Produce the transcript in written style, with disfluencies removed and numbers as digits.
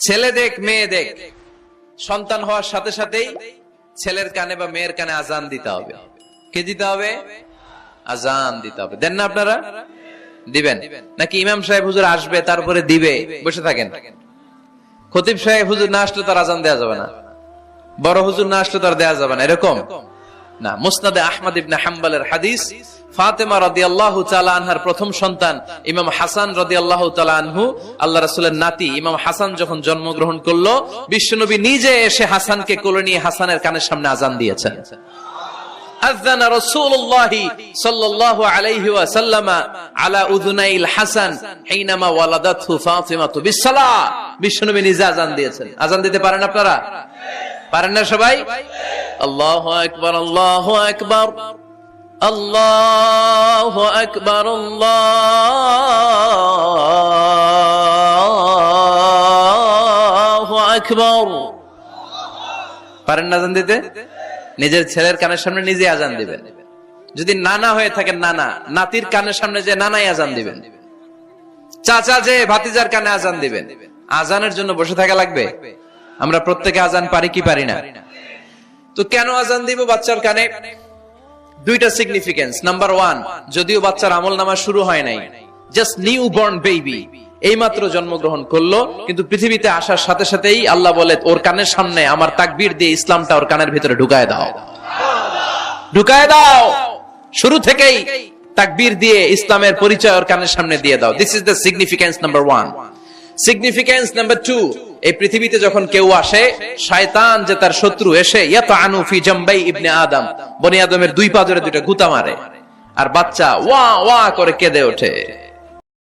ছেলে দেখ মেয়ে দেখ, সন্তান হওয়ার সাথে সাথেই ছেলের কানে বা মেয়ের কানে আজান দিতে হবে। কে দিতে হবে? আজান দিতে হবে। দেন না আপনারা? দিবেন নাকি ইমাম সাহেব হুজুর আসবে তারপরে দিবে বসে থাকেন? খতিব সাহেব হুজুর না আসলে তার আজান দেওয়া যাবে না, বড় হুজুর না আসলে তার দেওয়া যাবে না, এরকম না। মুসনাদে আহমদ ইবনে হাম্বলের হাদিস, ফাতেমা রাদিয়াল্লাহু তাআলা আনহার প্রথম সন্তান ইমাম হাসান রাদিয়াল্লাহু তাআলা আনহু, আল্লাহ রাসূলের নাতি ইমাম হাসান যখন জন্মগ্রহণ করলো, বিশ্বনবী নিজে এসে হাসানকে কোলে নিয়ে হাসানের কানের সামনে আজান দিয়েছেন। আযানা রাসূলুল্লাহি সাল্লাল্লাহু আলাইহি ওয়াসাল্লাম আলা উযুনাইল হাসান হিনামা ওয়ালাদাতহু ফাতিমাতু বিসসালাহ। বিশ্বনবী নিজে আজান দিয়েছেন। আজান দিতে পারেন আপনারা? পারেন না সবাই? আল্লাহু আকবার, আল্লাহু আকবার, আল্লাহু আকবার, আল্লাহু আকবার। পারেন না আজান দিতে? নিজের ছেলের কানের সামনে নিজে আজান দিবেন। যদি নানা হয়ে থাকেন, নানা নাতির কানের সামনে যে নানাই আজান দিবেন, চাচা যে ভাতিজার কানে আজান দিবেন। আজানের জন্য বসে থাকা লাগবে? আমরা প্রত্যেকে আজান পারি কি পারি না? তো কেন আজান দিব বাচ্চার কানে? দুইটা সিগনিফিকেন্স। নাম্বার ওয়ান, যদিও বাচ্চার আমলনামা শুরু হয় নাই, জাস্ট নিউ বর্ন বেবি, এইমাত্র জন্মগ্রহণ করলো, কিন্তু পৃথিবীতে আসার সাথে সাথেই আল্লাহ বলে ওর কানের সামনে আমার তাকবীর দিয়ে ইসলামটা ওর কানের ভিতরে ঢুকায় দাও, ঢুকায় দাও। শুরু থেকেই তাকবীর দিয়ে ইসলামের পরিচয় ওর কানের সামনে দিয়ে দাও। This is the significance number one. Significance number two, এই পৃথিবীতে যখন কেউ আসে, শয়তান যে তার শত্রু এসে ইয়াতানু ফি জামবাই ইবনে আদম, বনি আদমের দুই পা ধরে দুইটা গুতা মারে, আর বাচ্চা ওয়া ওয়া করে কেঁদে ওঠে।